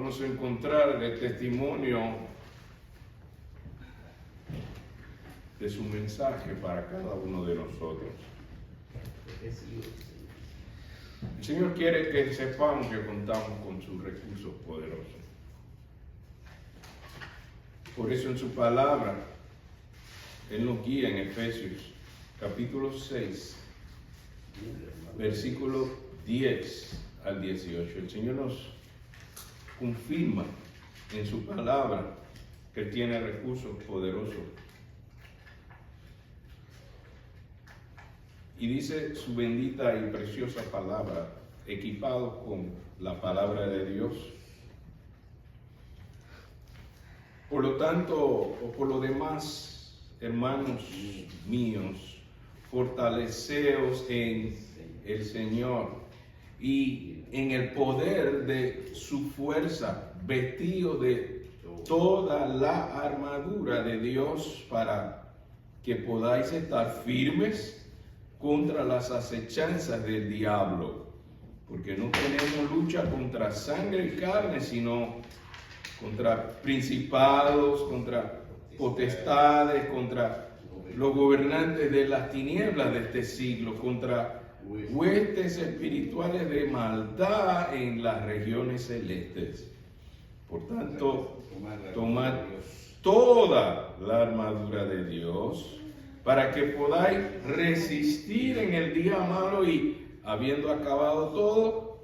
vamos a encontrar el testimonio de su mensaje para cada uno de nosotros. El Señor quiere que sepamos que contamos con sus recursos poderosos. Por eso en su palabra, Él nos guía en Efesios capítulo 6, versículo 10 al 18. El Señor nos confirma en su palabra que Él tiene recursos poderosos. Y dice su bendita y preciosa palabra, equipados con la palabra de Dios. Por lo tanto, o por lo demás, hermanos míos, fortaleceos en el Señor y en el poder de su fuerza, vestidos de toda la armadura de Dios para que podáis estar firmes contra las acechanzas del diablo, porque no tenemos lucha contra sangre y carne, sino contra principados, contra potestades, contra los gobernantes de las tinieblas de este siglo, contra huestes espirituales de maldad en las regiones celestes. Por tanto, tomad toda la armadura de Dios para que podáis resistir en el día malo y, habiendo acabado todo,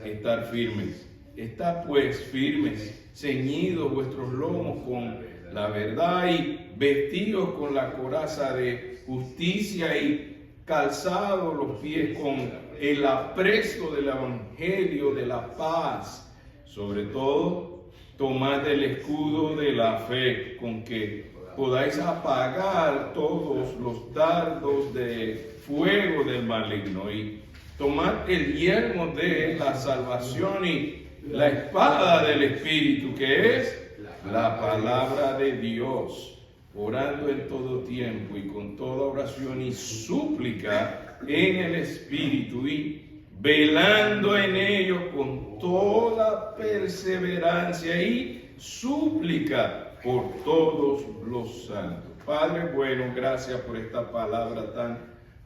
estar firmes. Estad pues firmes, ceñidos vuestros lomos con la verdad y vestidos con la coraza de justicia y calzados los pies con el apresto del evangelio de la paz. Sobre todo, tomad el escudo de la fe con que podáis apagar todos los dardos de fuego del maligno, y tomad el yelmo de la salvación y la espada del Espíritu, que es la palabra de Dios, orando en todo tiempo y con toda oración y súplica en el Espíritu, y velando en ello con toda perseverancia y súplica por todos los santos. Padre bueno, gracias por esta palabra tan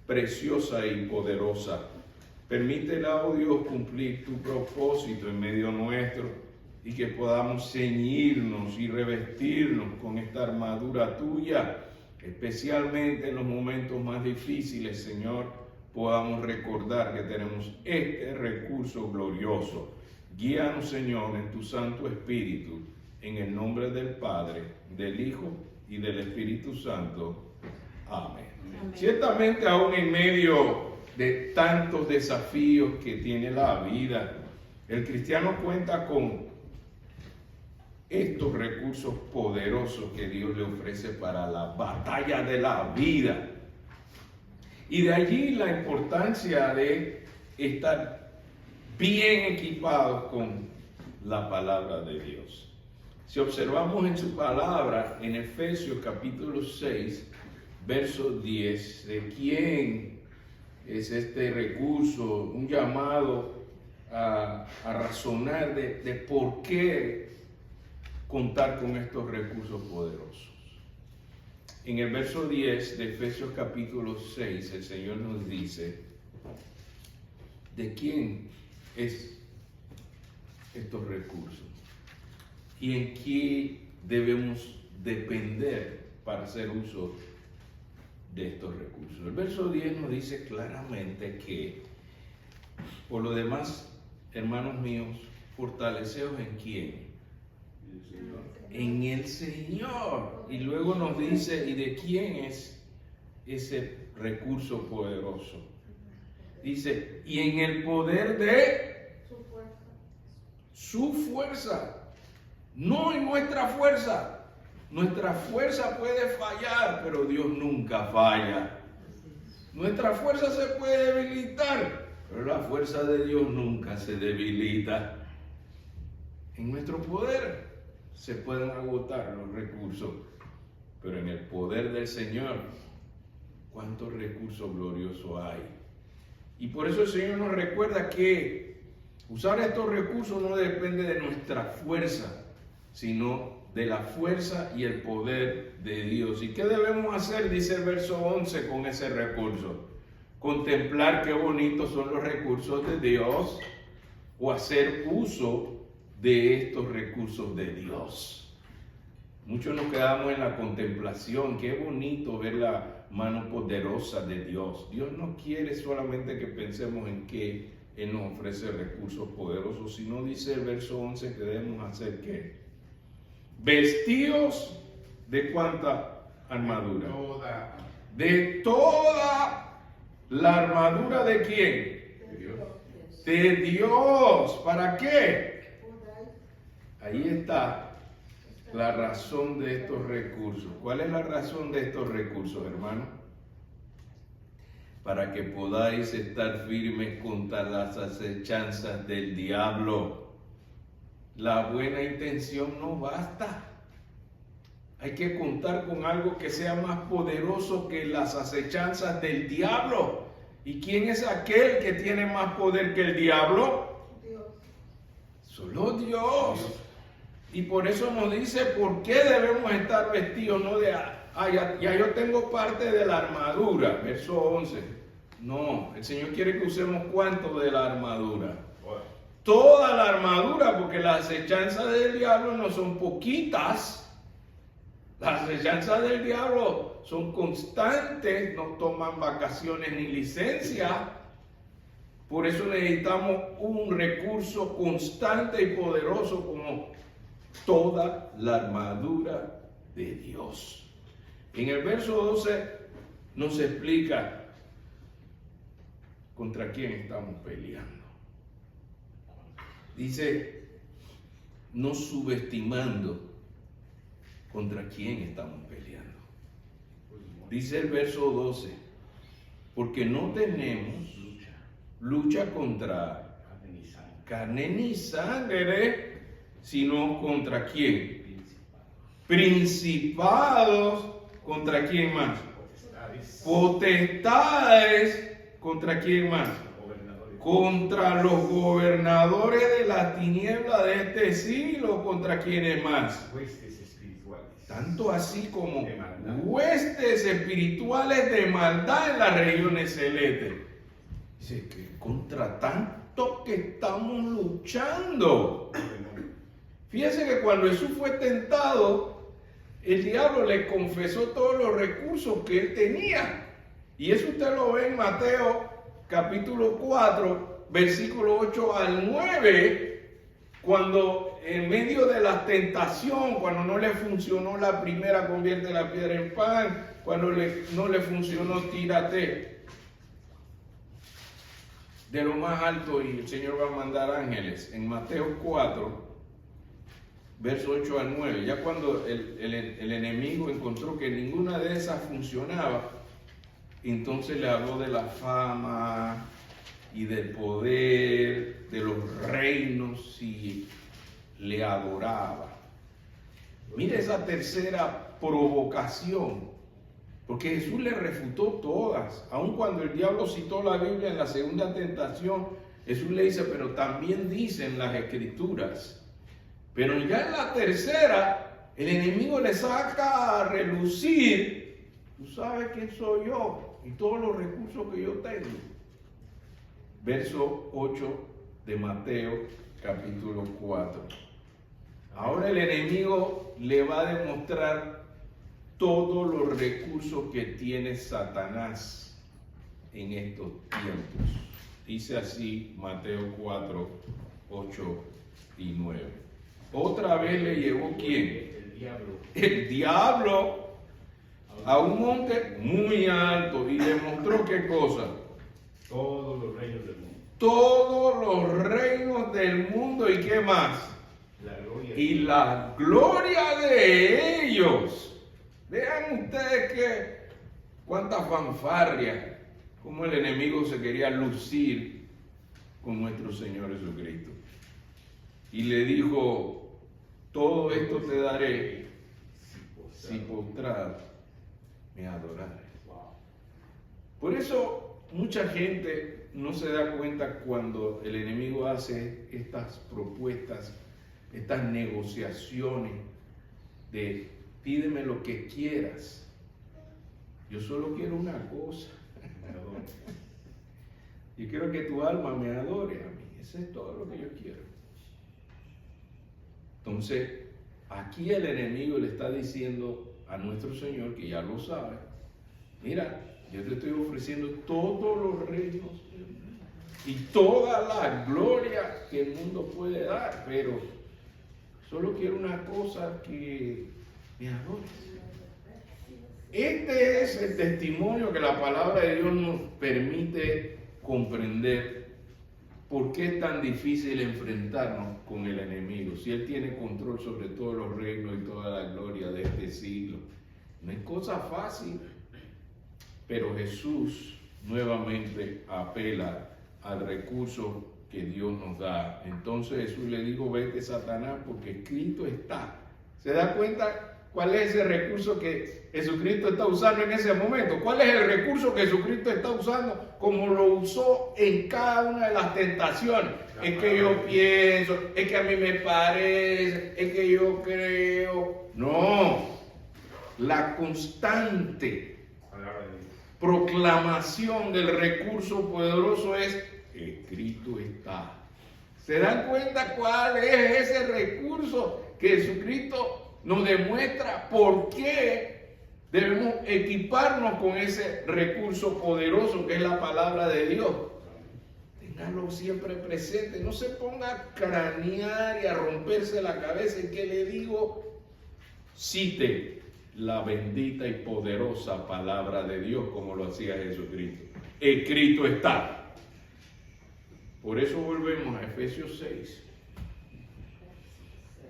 preciosa y poderosa. Permítela, oh Dios, cumplir tu propósito en medio nuestro y que podamos ceñirnos y revestirnos con esta armadura tuya, especialmente en los momentos más difíciles, Señor, podamos recordar que tenemos este recurso glorioso. Guíanos, Señor, en tu Santo Espíritu, en el nombre del Padre, del Hijo y del Espíritu Santo. Amén. Amén. Ciertamente, aún en medio de tantos desafíos que tiene la vida, el cristiano cuenta con estos recursos poderosos que Dios le ofrece para la batalla de la vida. Y de allí la importancia de estar bien equipados con la palabra de Dios. Si observamos en su palabra, en Efesios capítulo 6, verso 10, de quién es este recurso, un llamado a razonar de por qué contar con estos recursos poderosos. En el verso 10 de Efesios capítulo 6, el Señor nos dice de quién es estos recursos y en qué debemos depender para hacer uso de estos recursos. El verso 10 nos dice claramente que, por lo demás, hermanos míos, fortaleceos en quién. En el Señor. Y luego nos dice, ¿y de quién es ese recurso poderoso? Dice, y en el poder de su fuerza. No en nuestra fuerza. Nuestra fuerza puede fallar, pero Dios nunca falla. Nuestra fuerza se puede debilitar, pero la fuerza de Dios nunca se debilita. En nuestro poder se pueden agotar los recursos, pero en el poder del Señor, ¿cuántos recursos gloriosos hay? Y por eso el Señor nos recuerda que Usar estos recursos no depende de nuestra fuerza, sino de la fuerza y el poder de Dios. ¿Y qué debemos hacer? Dice el verso 11 con ese recurso. Contemplar qué bonitos son los recursos de Dios o hacer uso de estos recursos de Dios. Muchos nos quedamos en la contemplación. Qué bonito ver la mano poderosa de Dios. Dios no quiere solamente que pensemos en que Él nos ofrece recursos poderosos, sino dice el verso 11 que debemos hacer ¿qué? Vestidos de ¿cuánta armadura? De toda la armadura ¿de quién? De Dios. De Dios. ¿Para qué? Ahí está la razón de estos recursos. ¿Cuál es la razón de estos recursos, hermano? Para que podáis estar firmes contra las acechanzas del diablo. La buena intención no basta. Hay que contar con algo que sea más poderoso que las acechanzas del diablo. ¿Y quién es aquel que tiene más poder que el diablo? Dios. Solo Dios. Y por eso nos dice por qué debemos estar vestidos, no de, ya yo tengo parte de la armadura, verso 11. No, el Señor quiere que usemos ¿cuánto de la armadura? Toda la armadura, porque las acechanzas del diablo no son poquitas. Las acechanzas del diablo son constantes, no toman vacaciones ni licencia. Por eso necesitamos un recurso constante y poderoso como toda la armadura de Dios. En el verso 12 nos explica contra quién estamos peleando. Dice, no subestimando contra quién estamos peleando. Dice el verso 12, porque no tenemos lucha contra carne ni sangre, sino contra quién. Principados, ¿contra quién más? Potestades, ¿contra quién más? Contra los gobernadores de la tiniebla de este siglo, ¿contra quiénes más? Huestes espirituales. Tanto así como De maldad. huestes espirituales de maldad en las regiones celestes. Dice que contra tanto que estamos luchando. Fíjense que cuando Jesús fue tentado, el diablo le confesó todos los recursos que él tenía. Y eso usted lo ve en Mateo capítulo 4, versículo 8 al 9, cuando en medio de la tentación, cuando no le funcionó la primera, convierte la piedra en pan, cuando no le funcionó, tírate de lo más alto y el Señor va a mandar ángeles. En Mateo 4, verso 8 al 9, ya cuando el enemigo encontró que ninguna de esas funcionaba, entonces le habló de la fama y del poder, de los reinos, y le adoraba. Mire esa tercera provocación, porque Jesús le refutó todas. Aun cuando el diablo citó la Biblia en la segunda tentación, Jesús le dice, pero también dicen las Escrituras. Pero ya en la tercera, el enemigo le saca a relucir, tú sabes quién soy yo y todos los recursos que yo tengo. Verso 8 de Mateo capítulo 4. Ahora el enemigo le va a demostrar todos los recursos que tiene Satanás en estos tiempos. Dice así Mateo 4, 8 y 9. Otra vez le llevó ¿quién? El diablo. El diablo a un monte muy alto y demostró ¿qué cosa? Todos los reinos del mundo. Todos los reinos del mundo y ¿qué más? La gloria. Y la gloria de ellos. Vean ustedes que cuánta fanfarria, cómo el enemigo se quería lucir con nuestro Señor Jesucristo. Y le dijo, todo esto te daré si postrado me adorares. Por eso mucha gente no se da cuenta cuando el enemigo hace estas propuestas, estas negociaciones de pídeme lo que quieras. Yo solo quiero una cosa. Yo quiero que tu alma me adore a mí. Eso es todo lo que yo quiero. Entonces, aquí el enemigo le está diciendo a nuestro Señor, que ya lo sabe, mira, yo te estoy ofreciendo todos los reinos y toda la gloria que el mundo puede dar, pero solo quiero una cosa, que me adores. Este es el testimonio que la palabra de Dios nos permite comprender por qué es tan difícil enfrentarnos con el enemigo, si él tiene control sobre todos los reinos y toda la gloria de este siglo. No es cosa fácil, pero Jesús nuevamente apela al recurso que Dios nos da. Entonces Jesús le dijo, vete Satanás, porque escrito está. ¿Se da cuenta cuál es ese recurso que Jesucristo está usando en ese momento? ¿Cuál es el recurso que Jesucristo está usando como lo usó en cada una de las tentaciones? Es que yo pienso, es que a mí me parece, es que yo creo. No, la constante proclamación del recurso poderoso es escrito está. ¿Se dan cuenta cuál es ese recurso que Jesucristo nos demuestra? ¿Por qué debemos equiparnos con ese recurso poderoso que es la palabra de Dios? Ténganlo siempre presente. No se ponga a cranear y a romperse la cabeza. ¿Y qué le digo? Cite la bendita y poderosa palabra de Dios como lo hacía Jesucristo. Escrito está. Por eso volvemos a Efesios 6.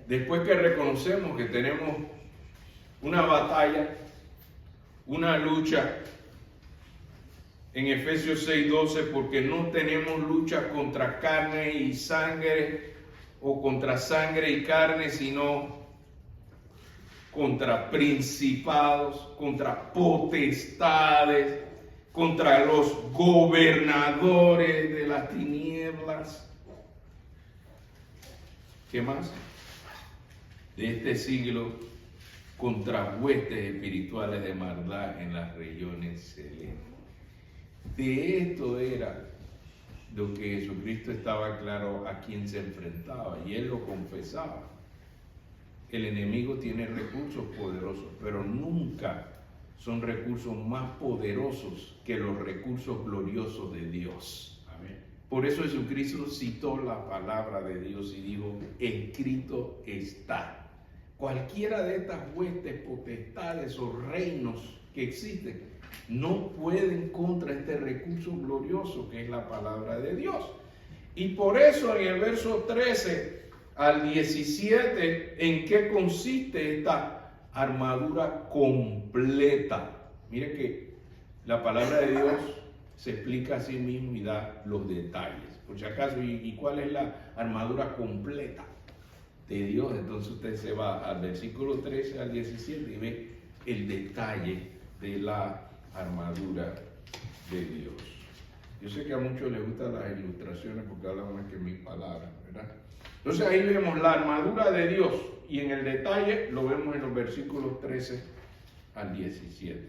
Después que reconocemos que tenemos una batalla, una lucha, en Efesios 6:12, porque no tenemos lucha contra carne y sangre, o contra sangre y carne, sino contra principados, contra potestades, contra los gobernadores de las tinieblas. ¿Qué más? De este siglo, contra huestes espirituales de maldad en las regiones celestes. De esto era lo que Jesucristo estaba claro a quien se enfrentaba, y él lo confesaba. El enemigo tiene recursos poderosos, pero nunca son recursos más poderosos que los recursos gloriosos de Dios. Amén. Por eso Jesucristo citó la palabra de Dios y dijo, escrito está. Cualquiera de estas huestes, potestades o reinos que existen no pueden contra este recurso glorioso que es la palabra de Dios. Y por eso en el verso 13 al 17, ¿en qué consiste esta armadura completa? Mire que la palabra de Dios se explica a sí mismo y da los detalles. Por si acaso, ¿y cuál es la armadura completa de Dios? Entonces usted se va al versículo 13 al 17 y ve el detalle de la armadura de Dios. Yo sé que a muchos les gustan las ilustraciones porque hablan más que mis palabras, ¿verdad? Entonces ahí vemos la armadura de Dios y en el detalle lo vemos en los versículos 13 al 17.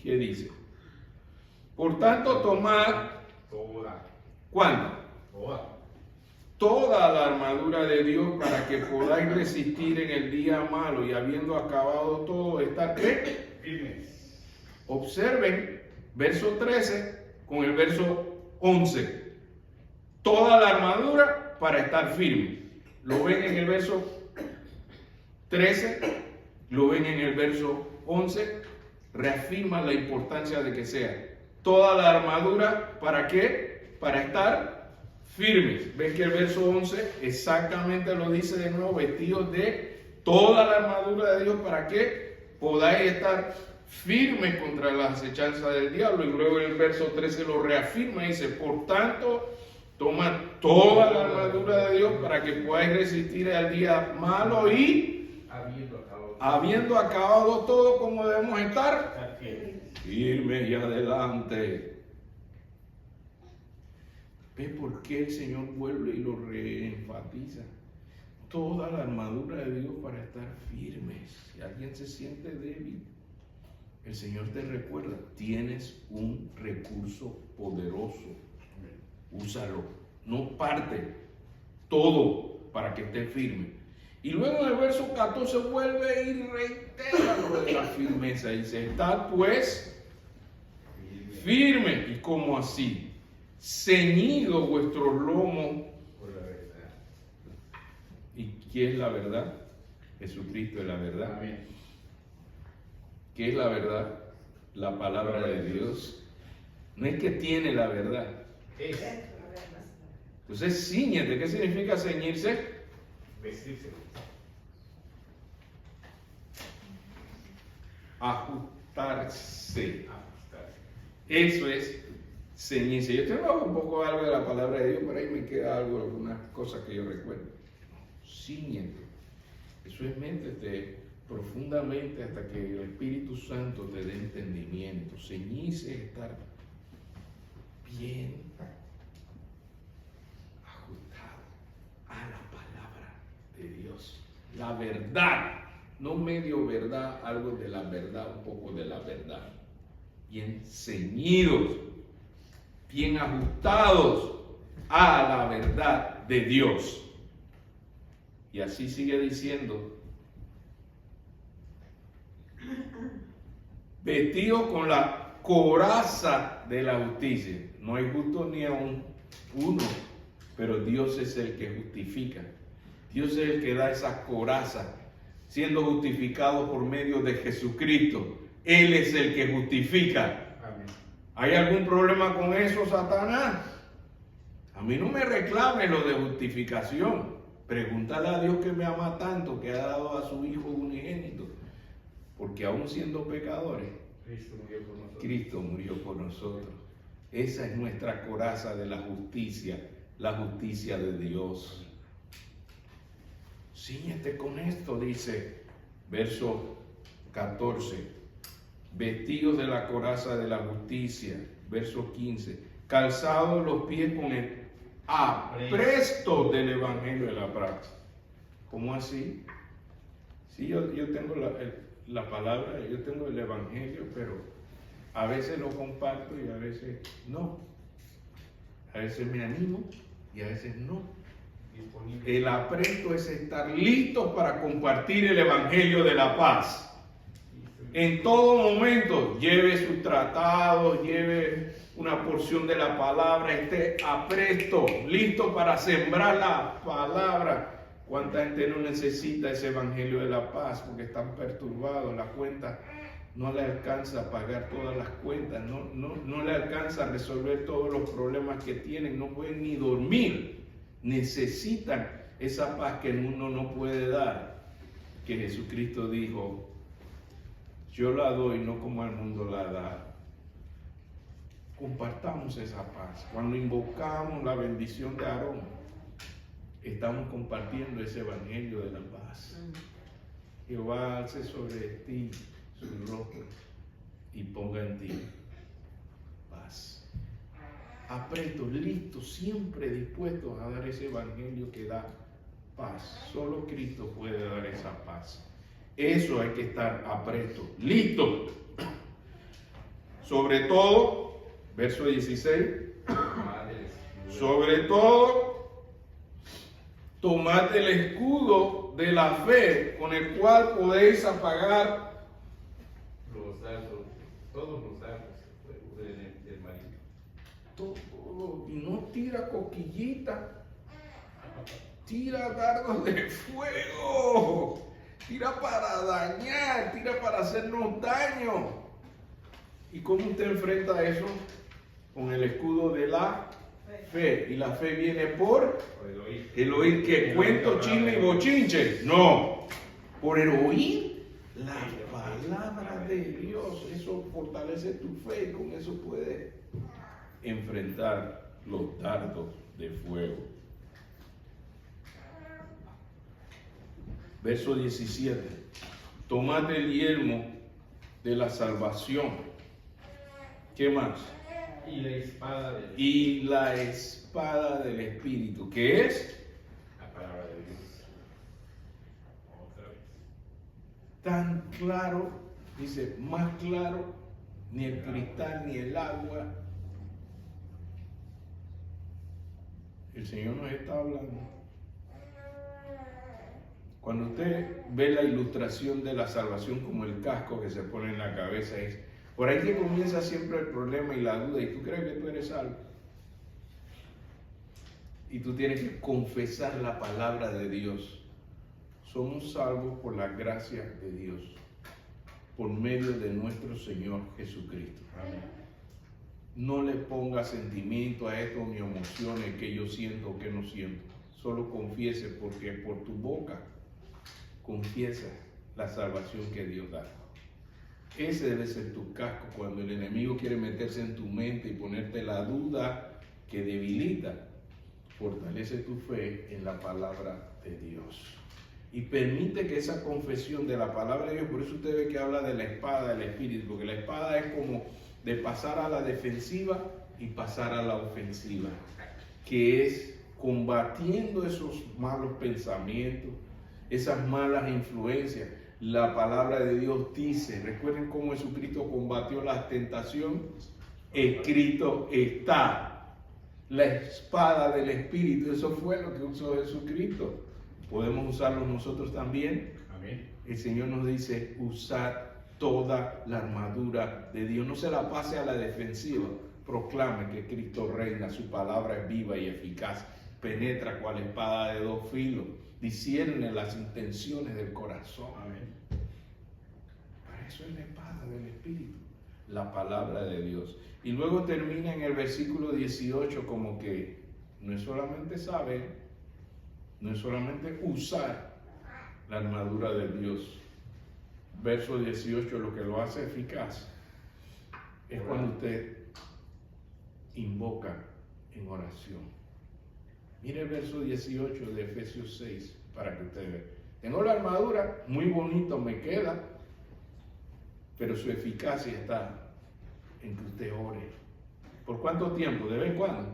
¿Qué dice? Por tanto, tomad toda. ¿Cuándo? Toda la armadura de Dios para que podáis resistir en el día malo y habiendo acabado todo, estar firmes. Observen verso 13 con el verso 11. Toda la armadura para estar firme. Lo ven en el verso 13, lo ven en el verso 11, reafirma la importancia de que sea toda la armadura, ¿para qué? Para estar firmes. Ven que el verso 11 exactamente lo dice de nuevo, vestidos de toda la armadura de Dios, ¿para qué? Podáis estar firmes contra la acechanza del diablo. Y luego el verso 13 lo reafirma y dice, por tanto, tomad toda la armadura de Dios para que podáis resistir al día malo y habiendo acabado todo, como debemos estar firmes y adelante. ¿Ve por qué el Señor vuelve y lo reenfatiza? Toda la armadura de Dios para estar firmes. Si alguien se siente débil, el Señor te recuerda, tienes un recurso poderoso. Úsalo. No parte todo para que esté firme. Y luego en el verso 14 vuelve y reitera lo de la firmeza. Dice, estad pues firme. ¿Y cómo así? Ceñido vuestros lomos Por la verdad. ¿Y qué es la verdad? Jesucristo es la verdad. Amén. ¿Qué es la verdad? La palabra de Dios. No es que tiene la verdad. Es Entonces, cíñete. ¿Qué significa ceñirse? vestirse. Ajustarse. Ajustarse. Eso es ceñirse. Yo tengo un poco algo de la palabra de Dios, pero ahí me queda algo, algunas cosas que yo recuerdo. Cíñete. Eso es métete profundamente hasta que el Espíritu Santo te dé entendimiento. Ceñirse es estar bien ajustado a la palabra de Dios. La verdad, no medio verdad, algo de la verdad, un poco de la verdad. Bien ceñidos, bien ajustados a la verdad de Dios. Y así sigue diciendo, vestidos con la coraza de la justicia. No hay justo ni aún uno, pero Dios es el que justifica. Dios es el que da esa coraza, siendo justificado por medio de Jesucristo. Él es el que justifica. Amén. ¿Hay algún problema con eso, Satanás? A mí no me reclame lo de justificación. Pregúntale a Dios que me ama tanto, que ha dado a su Hijo unigénito. Porque aún siendo pecadores, Cristo murió por nosotros. Cristo murió por nosotros. Esa es nuestra coraza de la justicia de Dios. Cíñete con esto, dice verso 14. Vestidos de la coraza de la justicia, verso 15. Calzados los pies con el apresto del evangelio de la paz. ¿Cómo así? Sí, yo tengo la palabra, yo tengo el evangelio, pero a veces lo comparto y a veces no. A veces me animo y a veces no. Disponible. El apresto es estar listos para compartir el evangelio de la paz. En todo momento, lleve sus tratados, lleve una porción de la palabra, esté apresto, listo para sembrar la palabra. ¿Cuánta gente no necesita ese evangelio de la paz porque están perturbados? La cuenta no le alcanza a pagar todas las cuentas, no le alcanza a resolver todos los problemas que tienen, no pueden ni dormir. Necesitan esa paz que el mundo no puede dar, que Jesucristo dijo, yo la doy no como el mundo la da. Compartamos esa paz. Cuando invocamos la bendición de Aarón, estamos compartiendo ese evangelio de la paz. Jehová alce sobre ti su rostro y ponga en ti paz. Apretos, listos, siempre dispuestos a dar ese evangelio que da paz. Solo Cristo puede dar esa paz. Eso hay que estar apresto, listo. Sobre todo, verso 16, sobre todo, tomad el escudo de la fe con el cual podéis apagar Los dardos, todos los dardos del maligno. todo, y no tira coquillita, tira dardos de fuego. Tira para dañar, tira para hacernos daño. ¿Y cómo usted enfrenta eso? Con el escudo de la fe. Y la fe viene por el oír que cuento, chisme y bochinche. No, por el oír la palabra de Dios. Eso fortalece tu fe y con eso puedes enfrentar los dardos de fuego. Verso 17. Tomad el yelmo de la salvación. ¿Qué más? Y la espada del y la espada del Espíritu, que es la palabra de Dios. Otra vez. tan claro, dice, más claro, ni el cristal ni el agua. El Señor nos está hablando. Cuando usted ve la ilustración de la salvación como el casco que se pone en la cabeza, es por ahí que comienza siempre el problema y la duda, y tú crees que tú eres salvo. Y tú tienes que confesar la palabra de Dios. Somos salvos por la gracia de Dios, por medio de nuestro Señor Jesucristo. Amén. No le ponga sentimiento a esto ni emociones que yo siento o que no siento. Solo confiese, porque por tu boca confiesa la salvación que Dios da. Ese debe ser tu casco cuando el enemigo quiere meterse en tu mente y ponerte la duda que debilita. Fortalece tu fe en la palabra de Dios. Y permite que esa confesión de la palabra de Dios, por eso usted ve que habla de la espada del Espíritu, porque la espada es como de pasar a la defensiva y pasar a la ofensiva, que es combatiendo esos malos pensamientos, esas malas influencias. La palabra de Dios dice, recuerden cómo Jesucristo combatió la tentación, escrito está. La espada del Espíritu, eso fue lo que usó Jesucristo. Podemos usarlo nosotros también. Amén. El Señor nos dice usar toda la armadura de Dios. No se la pase a la defensiva. Proclame que Cristo reina, su palabra es viva y eficaz. Penetra cual espada de dos filos. Discierne las intenciones del corazón. Amén. Para eso es la espada del Espíritu, la palabra de Dios. Y luego termina en el versículo 18 como que no es solamente saber, no es solamente usar la armadura de Dios. Verso 18, lo que lo hace eficaz es cuando usted invoca en oración. Mire el verso 18 de Efesios 6 para que usted vea. Tengo la armadura, muy bonito me queda, pero su eficacia está en que usted ore. ¿Por cuánto tiempo? ¿De vez en cuando?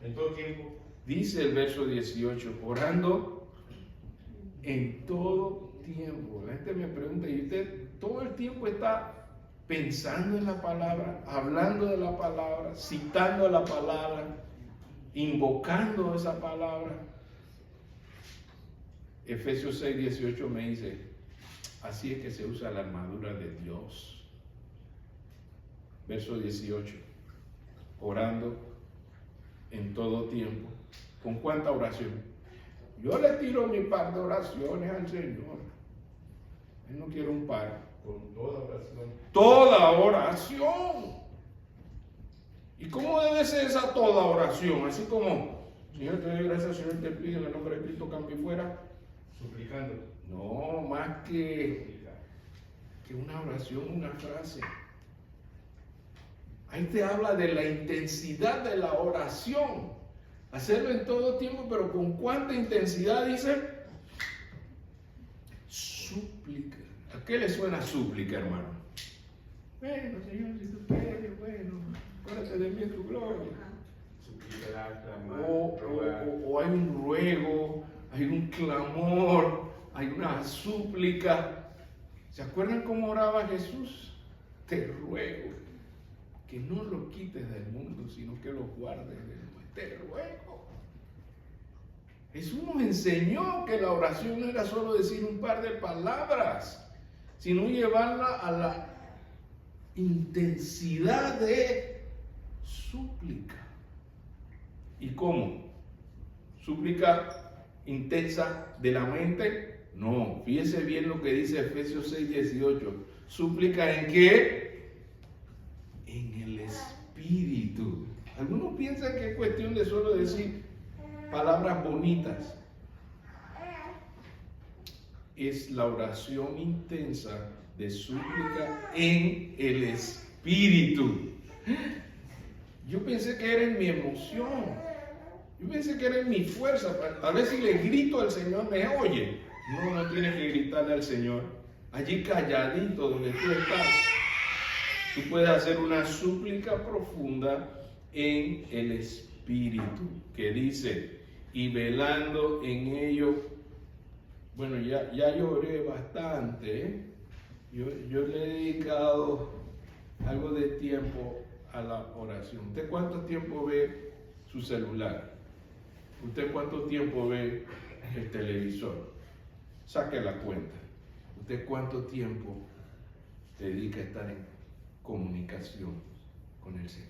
En todo tiempo. Dice el verso 18, orando en todo tiempo. La gente me pregunta, ¿y usted todo el tiempo está pensando en la palabra, hablando de la palabra, citando la palabra, invocando esa palabra? Efesios 6, 18 me dice, así es que se usa la armadura de Dios. Verso 18, orando en todo tiempo. ¿Con cuánta oración? Yo le tiro mi par de oraciones al Señor. Él no quiere un par. Con toda oración. Toda oración. ¿Y cómo debe ser esa toda oración? Así como, Señor, te doy gracias, Señor, te pido en el nombre de Cristo, cambie fuera. Suplicando. No, más que Suplicar. una oración, una frase. Ahí te habla de la intensidad de la oración. Hacerlo en todo tiempo, pero ¿con cuánta intensidad? Dice, súplica. ¿A qué le suena súplica, hermano? Bueno, Señor, si tú quieres, bueno, acuérdate de mí en tu gloria. Suplicar, clamar, rogar. O hay un ruego, hay un clamor, hay una súplica. ¿Se acuerdan cómo oraba Jesús? Te ruego que no lo quites del mundo, sino que lo guardes del mal. Te ruego. Jesús nos enseñó que la oración no era solo decir un par de palabras, sino llevarla a la intensidad de súplica. ¿Y cómo? ¿Súplica intensa de la mente? No, fíjese bien lo que dice Efesios 6, 18. ¿Súplica en qué? En el Espíritu. Algunos piensan que es cuestión de solo decir palabras bonitas. Es la oración intensa de súplica en el Espíritu. Yo pensé que era en mi emoción. Yo pensé que era en mi fuerza. A ver si le grito al Señor, me oye. No tienes que gritarle al Señor. Allí calladito donde tú estás. Tú puedes hacer una súplica profunda en el Espíritu, que dice, y velando en ello. Bueno, ya lloré bastante, ¿eh? Yo le he dedicado algo de tiempo a la oración. ¿Usted cuánto tiempo ve su celular? ¿Usted cuánto tiempo ve el televisor? Saque la cuenta. ¿Usted cuánto tiempo dedica a estar en comunicación con el Señor?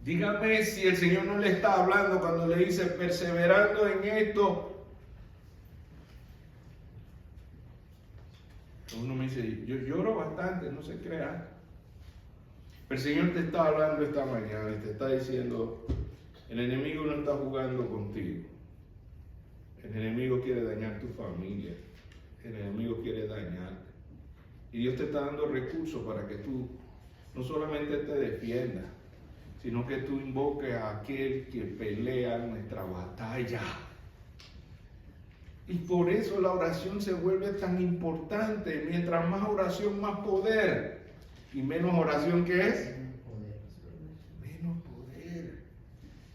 Dígame si el Señor no le está hablando cuando le dice perseverando en esto. Uno me dice, yo lloro bastante, no se crea. Pero el Señor te está hablando esta mañana y te está diciendo, el enemigo no está jugando contigo. El enemigo quiere dañar tu familia. El enemigo quiere dañarte. Y Dios te está dando recursos para que tú no solamente te defiendas, sino que tú invoques a aquel que pelea nuestra batalla. Y por eso la oración se vuelve tan importante. Mientras más oración, más poder. Y menos oración, ¿qué es? Menos poder.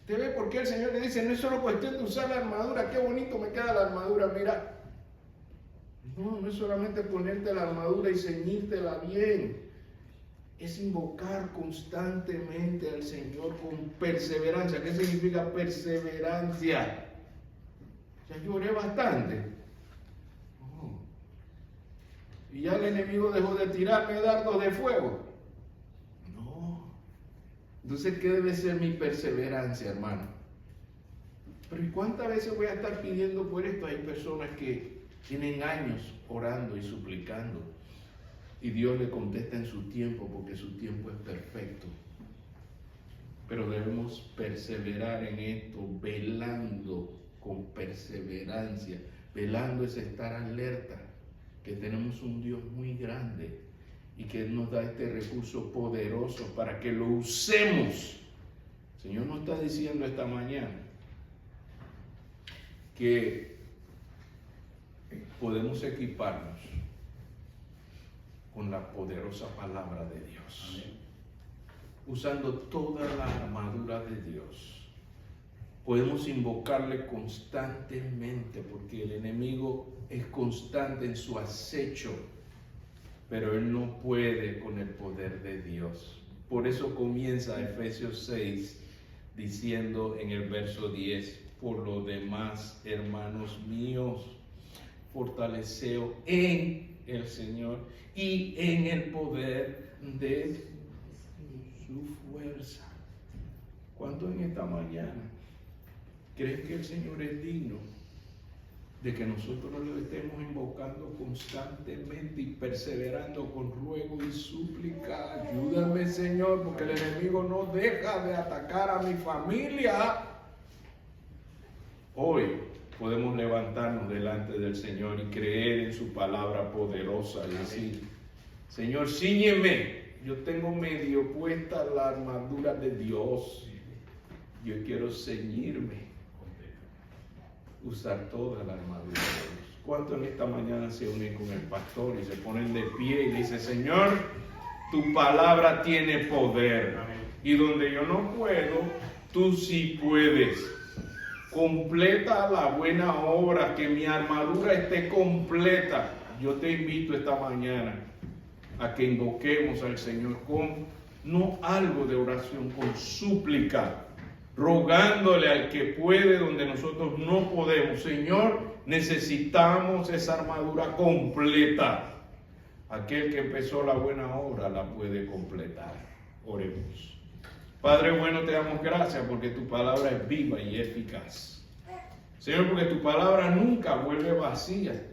¿Usted ve por qué el Señor le dice, no es solo cuestión de usar la armadura? Qué bonito me queda la armadura, mira. No es solamente ponerte la armadura y ceñírtela bien. Es invocar constantemente al Señor con perseverancia. ¿Qué significa perseverancia? Ya lloré bastante. Y ya el enemigo dejó de tirarme dardos de fuego. No. Entonces, ¿qué debe ser mi perseverancia, hermano? Pero ¿y cuántas veces voy a estar pidiendo por esto? Hay personas que tienen años orando y suplicando. Y Dios le contesta en su tiempo, porque su tiempo es perfecto. Pero debemos perseverar en esto, velando con perseverancia. Velando es estar alerta, que tenemos un Dios muy grande y que nos da este recurso poderoso para que lo usemos. El Señor nos está diciendo esta mañana que podemos equiparnos con la poderosa palabra de Dios. Amén. Usando toda la armadura de Dios. Podemos invocarle constantemente, porque el enemigo es constante en su acecho, pero él no puede con el poder de Dios. Por eso comienza Efesios 6 diciendo en el verso 10, por lo demás, hermanos míos, fortaleceos en el Señor y en el poder de su fuerza. ¿Cuánto en esta mañana creen que el Señor es digno de que nosotros lo estemos invocando constantemente y perseverando con ruego y súplica? Ayúdame, Señor, porque el enemigo no deja de atacar a mi familia. Hoy podemos levantarnos delante del Señor y creer en su palabra poderosa y decir, Señor, síñeme. Yo tengo medio puesta la armadura de Dios. Yo quiero ceñirme, usar toda la armadura de Dios. ¿Cuántos en esta mañana se unen con el pastor y se ponen de pie y dicen, Señor, tu palabra tiene poder? Y donde yo no puedo, tú sí puedes. Completa la buena obra, que mi armadura esté completa. Yo te invito esta mañana a que invoquemos al Señor con no algo de oración, con súplica, rogándole al que puede donde nosotros no podemos. Señor, necesitamos esa armadura completa. Aquel que empezó la buena obra la puede completar. Oremos. Padre bueno, te damos gracias porque tu palabra es viva y eficaz. Señor, porque tu palabra nunca vuelve vacía.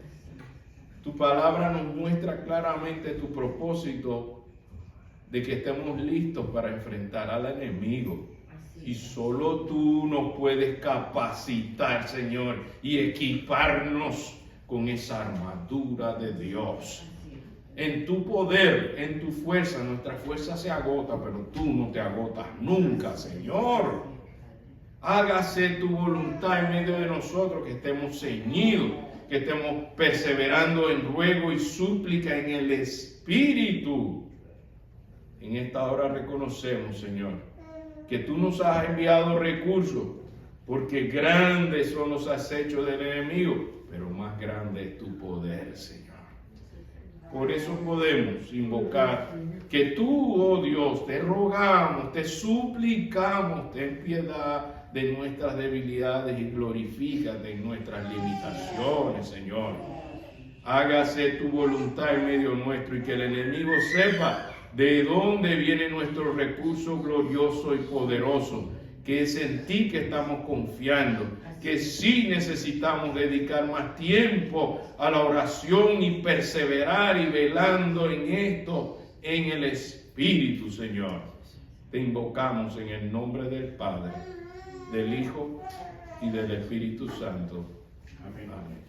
Tu palabra nos muestra claramente tu propósito de que estemos listos para enfrentar al enemigo. Y solo tú nos puedes capacitar, Señor, y equiparnos con esa armadura de Dios. En tu poder, en tu fuerza, nuestra fuerza se agota, pero tú no te agotas nunca, Señor. Hágase tu voluntad en medio de nosotros, que estemos ceñidos, que estemos perseverando en ruego y súplica en el Espíritu. En esta hora reconocemos, Señor, que tú nos has enviado recursos, porque grandes son los acechos del enemigo, pero más grande es tu poder, Señor. Por eso podemos invocar que tú, oh Dios, te rogamos, te suplicamos, ten piedad de nuestras debilidades y glorifícate en nuestras limitaciones, Señor. Hágase tu voluntad en medio nuestro y que el enemigo sepa de dónde viene nuestro recurso glorioso y poderoso, que es en ti que estamos confiando, que sí necesitamos dedicar más tiempo a la oración y perseverar y velando en esto, en el Espíritu, Señor. Te invocamos en el nombre del Padre, del Hijo y del Espíritu Santo. Amén. Amén.